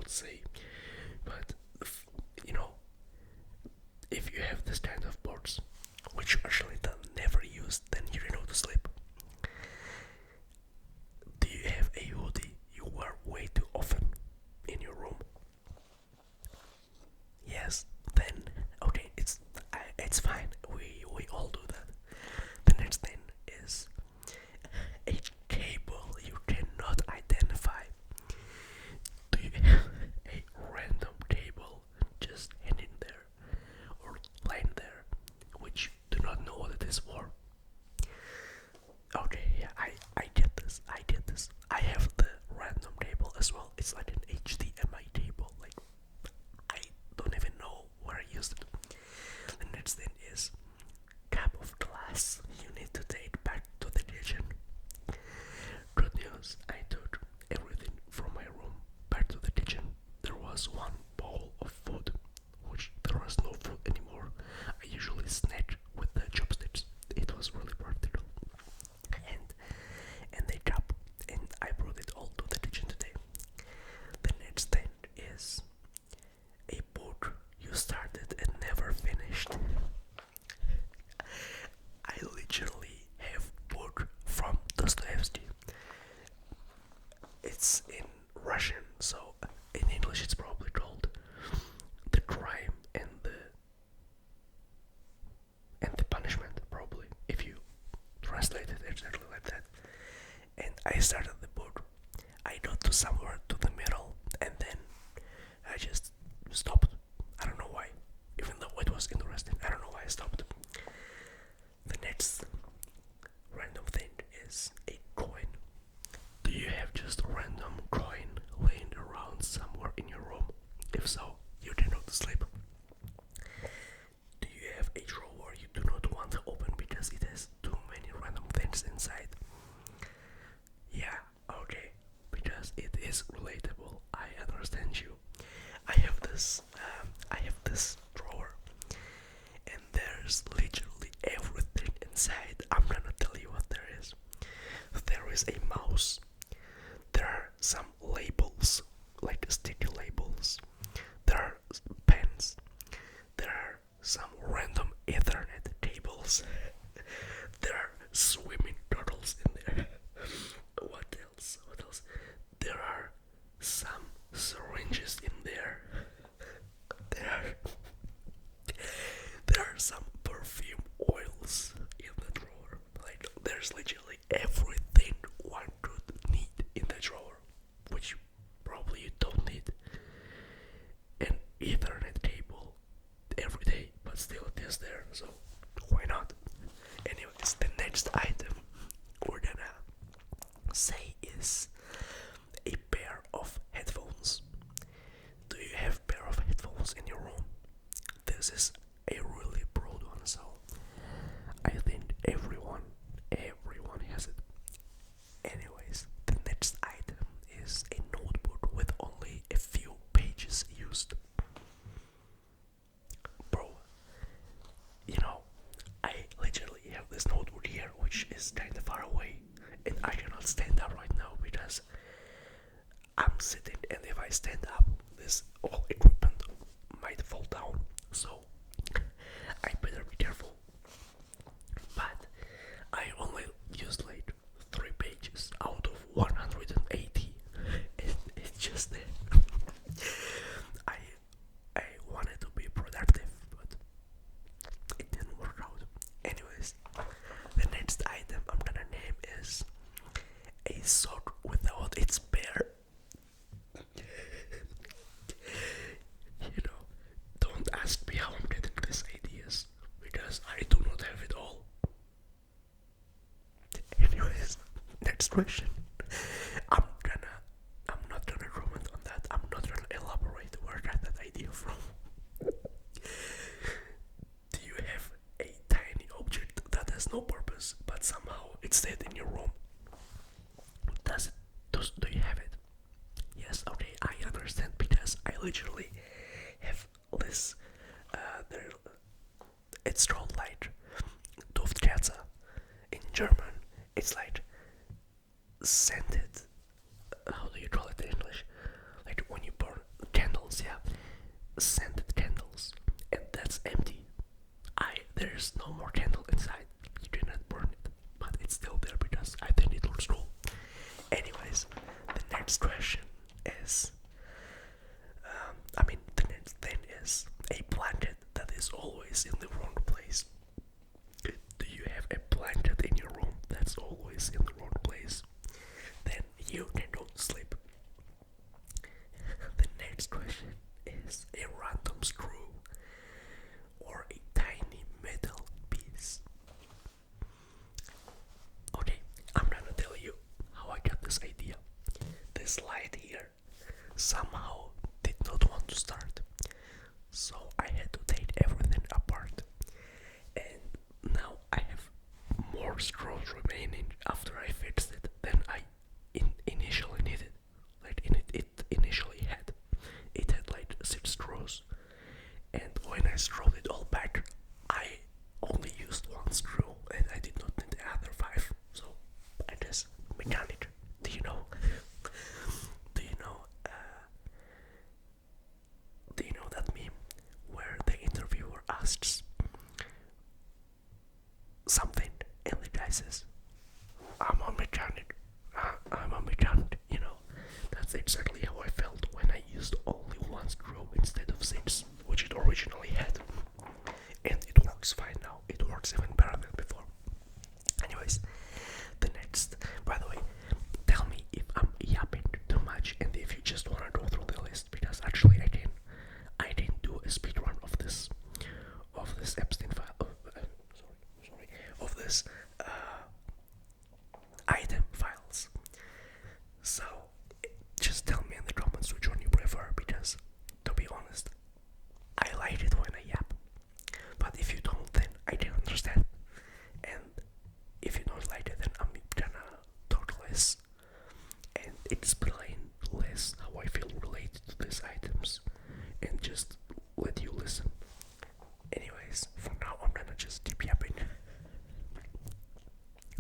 would say. But you know, if you have this kind of boards, which you actually never use, then you don't know to sleep. Do you have a hoodie you wear way too often in your room? Yes, then okay, it's fine. We all do that. The next thing is a cable you cannot identify. Do you have a random cable just hanging there or lying there, which do not know what it is for? Okay, yeah, I get this. I get this. I have the random cable as well. It's like an HDMI cable. Like I don't even know where I used it. The next thing is cup of glass you need to take back to the kitchen. Good news, I took everything from my room back to the kitchen. There was one bowl of food, which there was no food anymore. I usually snack with the chopsticks. It was really practical. And they cup, and I brought it all to the kitchen today. The next thing is a book you started and never finished. I literally have book from Dostoevsky. It's in Russian, so in English it's probably called The Crime and the Punishment, probably, if you translate it exactly like that. And I started the book. I got to somewhere to the middle, and then I just stopped. I don't know why. Even though it was interesting, I don't know why I stopped. The next random thing is a coin. Do you have just a random coin laying around somewhere in your room? If so, you cannot sleep. Do you have a drawer you do not want to open because it has too many random things inside? Yeah, okay, because it is relatable. I understand you. I have this drawer, and there's literally everything inside. I'm gonna tell you what there is. There is a mouse. There are some labels, like sticky labels. There are pens. There are some random Ethernet cables. There are swimming turtles in there. What else? What else? There are some syringes in there. There are some perfume oils in the drawer. Like there's literally everything one could need in the drawer, which probably you don't need. An Ethernet cable every day, but still it is there, so why not? Anyways, the next item we're gonna say is a pair of headphones. Do you have pair of headphones in your room? This is a really broad one, so I think everyone has it. Anyways, the next item is a notebook with only a few pages used. Bro, you know, I literally have this notebook here, which is kind of far away, and I cannot stand up right now because I'm sitting, and if I stand up, this all equipment might fall down. So I better be careful. But I only used like 3 pages out of 180. It's just there. I I wanted to be productive, but it didn't work out. Anyways, the next item I'm gonna name is a sock without its pair. You know, don't ask me how I'm getting these ideas because I do not have it all. Anyways, next question. I'm not gonna comment on that. I'm not gonna elaborate where I got that idea from. Do you have a tiny object that has no purpose but somehow it stayed in your room? Do you have it? Yes, okay, I understand because I literally have this. There, it's called like Duftkerze in German. It's like scented. How do you call it in English? Like when you burn is a random screw or a tiny metal piece. Okay, I'm gonna tell you how I got this idea. This light here somehow did not want to start, so I had to take everything apart. And now I have more screws remaining after I fixed it than I initially needed. Like it initially had. It had like 6 screws, and when I screwed it all back, I only used 1 screw, and I did not need the other 5. So I just mechanic. Do you know? Do you know? Do you know that meme where the interviewer asks something and the guy says, "I'm a mechanic. I'm a mechanic." You know, that's exactly how I felt when I used only 1 screw instead of 6, which it originally had. And it works fine now. It works even better than before. Anyways, the next, by the way, tell me if I'm yapping too much and if you just want to go through the list, because actually I didn't do a speed run of this Epstein file. Of this item files. So just tell me in the comments which one you prefer, because to be honest, I like it when I yap. But if you don't, then I can understand. And if you don't like it, then I'm gonna talk less and explain less how I feel related to these items and just let you listen. Anyways, for now I'm gonna just keep yapping.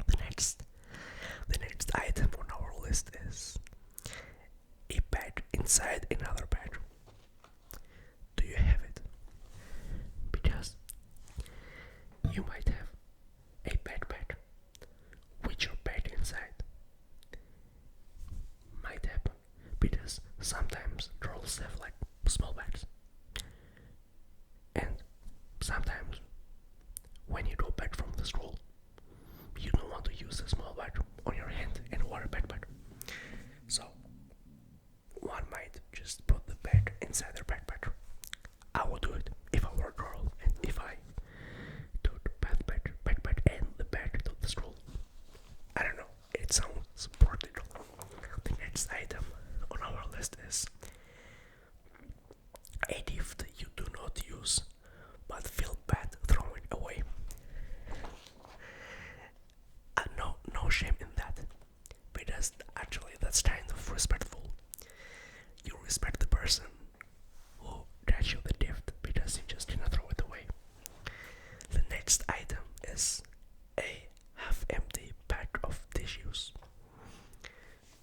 The next item on our list is a bag inside another bag. Do you have it? Because you might have a backpack with your bag inside. Might happen because sometimes girls have like small bags, and sometimes when you go back from the school, you don't want to use a small bag on your hand and wear a backpack. So one might just put the bag inside their backpack. I would do it if I were a girl and if I took backpack and the bag to the school. I don't know, it sounds practical. The next item on our list is a gift you do not use but feel bad throwing away. No shame in that, because actually that's kind of respectful. You respect the person who got you the gift because you just didn't throw it away. The next item is a half-empty pack of tissues.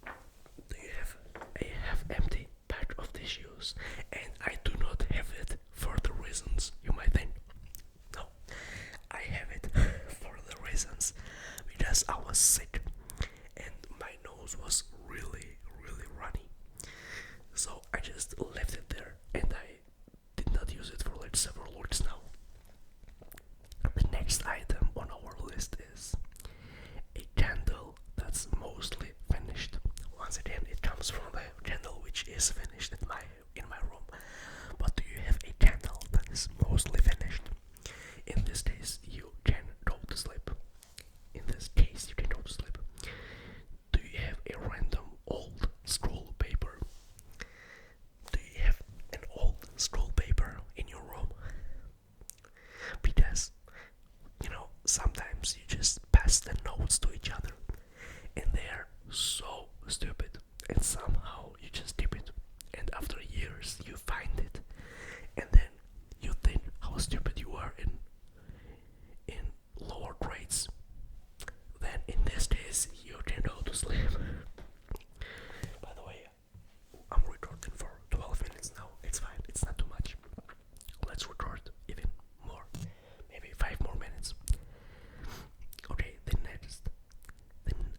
Do you have a half-empty pack of tissues? And I do not have it for the reasons you might think. No, I have it for the reasons because I was sick and my nose was really runny. So I just left it there and I did not use it for like several weeks now. The next item on our list is a candle that's mostly finished. Once again, it comes from the candle which is finished in my room. But do you have a candle that is mostly finished? In this case, you can go to sleep. In this case, you can go to sleep. Do you have a random old scroll paper? Do you have an old scroll paper in your room? Because, you know, sometimes you just pass the notes to each other and they're so stupid and somehow you just keep it, and after years you find it and then you think how stupid you are in lower grades. Then in this case you can go to sleep. By the way, I'm recording for 12 minutes now. It's fine, it's not too much. Let's record even more, maybe 5 more minutes. Okay,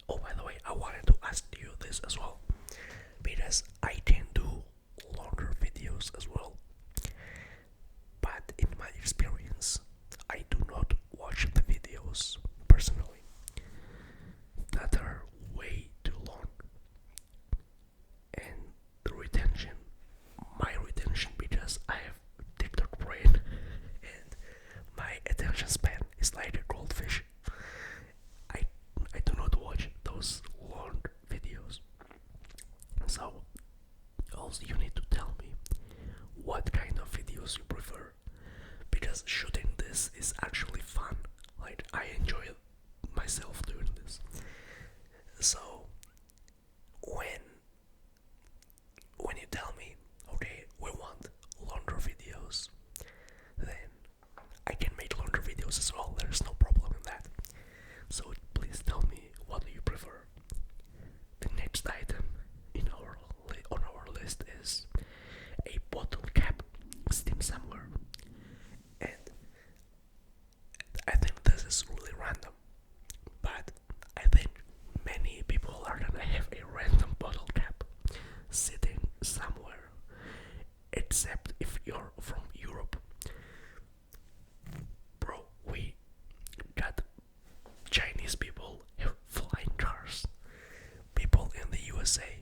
oh, by the way, I wanted to ask you this as well, because I can do longer videos as well, but in my experience I do not watch the videos personally that are way too long, and my retention, because also you need to tell me what kind of videos you prefer, because shooting this is actually fun. Like, I enjoy myself doing this. So when you tell me, okay, we want longer videos, then I can make longer videos as well. There's no problem in that. So please tell me, what do you prefer? The next item on our list is a bottle cap sitting somewhere, and I think this is really random, but I think many people are gonna have a random bottle cap sitting somewhere, except if you're from Europe. Bro, we got Chinese people have flying cars. People in the USA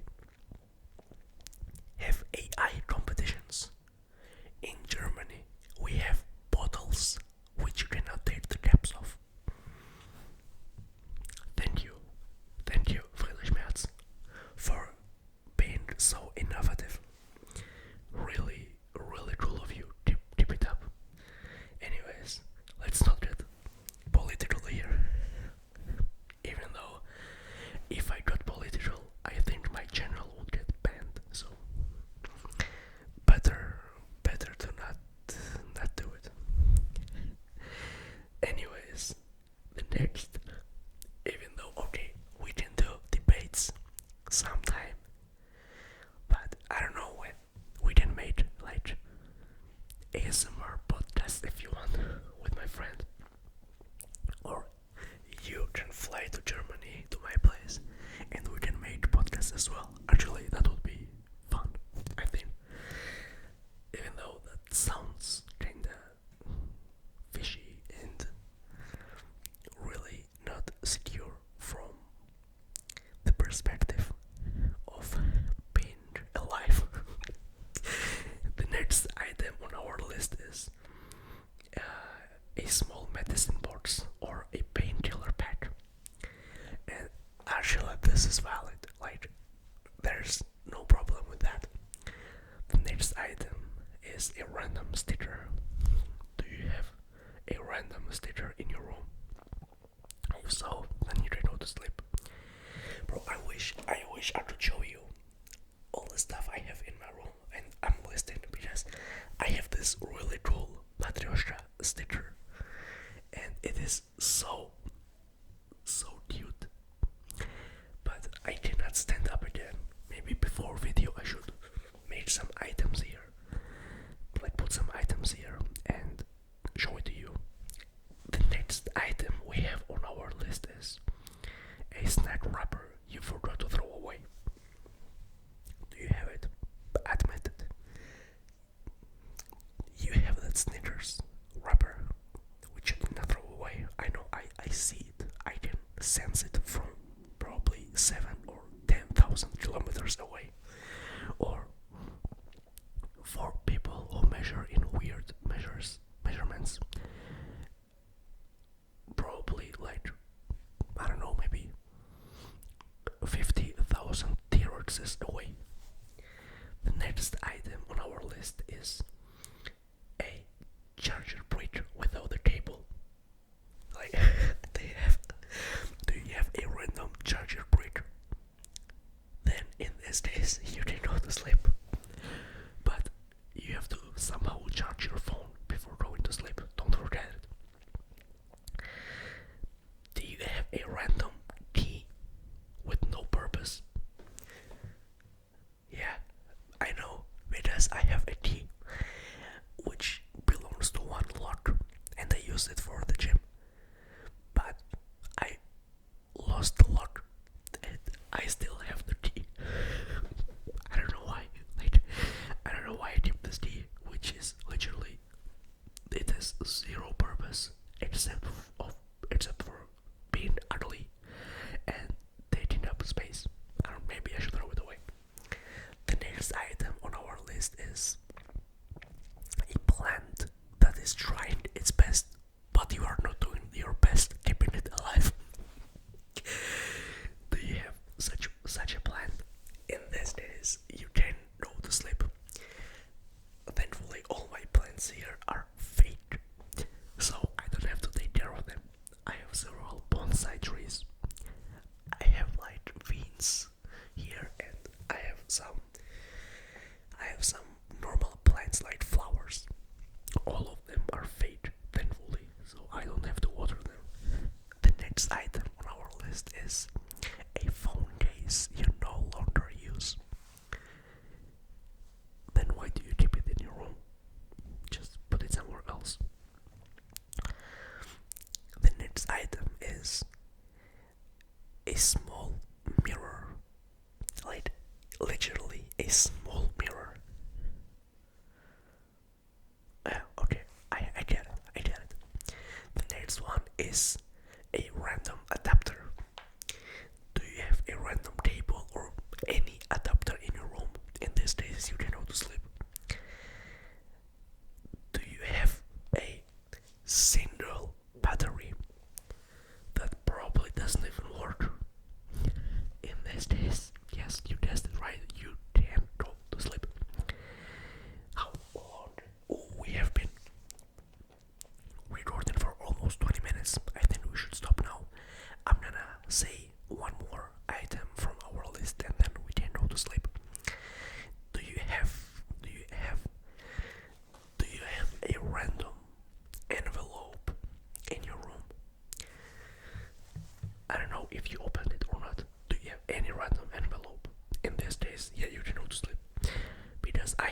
have AI competitions. In Germany, we have bottles which you cannot take the caps off. Thank you, Friedrich Merz, for being so innovative. Really, really cool of you. Keep it up. Anyways, let's not get political here. Even though, if I got political, I think my channel would get banned. So, better to not do it. Anyways, the next, even though, okay, we can do debates sometime, but I don't know when. We can make like ASMR podcast if you want with my friend, or you can fly to Germany to my place and we can make podcasts as well. Actually, that would be fun, I think. Even though that sounds kinda fishy and really not secure from the perspective of being alive. The next item on our list is a small medicine box or a painkiller pack. And actually, this is valid. Like, there's no problem with that. The next item is a random sticker. Do you have a random sticker in your room? If so, then you can go to sleep. Bro, I wish I could show you all the stuff I have in my room, and I'm listing because I have this really cool Matryoshka sticker, and it is so cute. But I cannot stand up again. Maybe before video I should make some items here, like put some items here and show it to you. The next item we have on our list is a snack wrapper you forgot to throw away. Do you have it? Admit it. You have that Snickers wrapper which you did not throw away. I know, I see it. I can sense it from probably 7 or 10,000 kilometers away. Or for people who measure in weird measurements, probably like, I don't know, maybe 50,000 T-Rexes away. The next item on our list is a charger brick without a cable. Like, do you have a random charger brick? Then in this case you can go to sleep. But you have to somehow charge your phone before going to sleep. Don't forget it. Do you have a random key with no purpose? Yeah, I know, because I have a key which belongs to one lock and I use it for the gym. But I lost the lock and I still have the key. I don't know why. Like, I don't know why I keep this key, which is literally, it has zero purpose except for being ugly and taking up space. I don't know, maybe I should throw it away. The next item on our list is a plant that is trying its best, but you are a small mirror. Okay, I get it. I get it. The next one is a random adapter. Do you have a random table or any adapter in your room in these days you can go to sleep? Do you have a single battery that probably doesn't even work in these days? Yes, you guessed it right. You can't go to sleep. How long? Oh, we have been recording for almost 20 minutes. I think we should stop now. I'm gonna say one more item from our list and then we can go to sleep. Do you have do you have do you have a random envelope in your room? I don't know if you opened it or not. Do you have any random envelope in these days? Yeah, you can go to sleep. Because I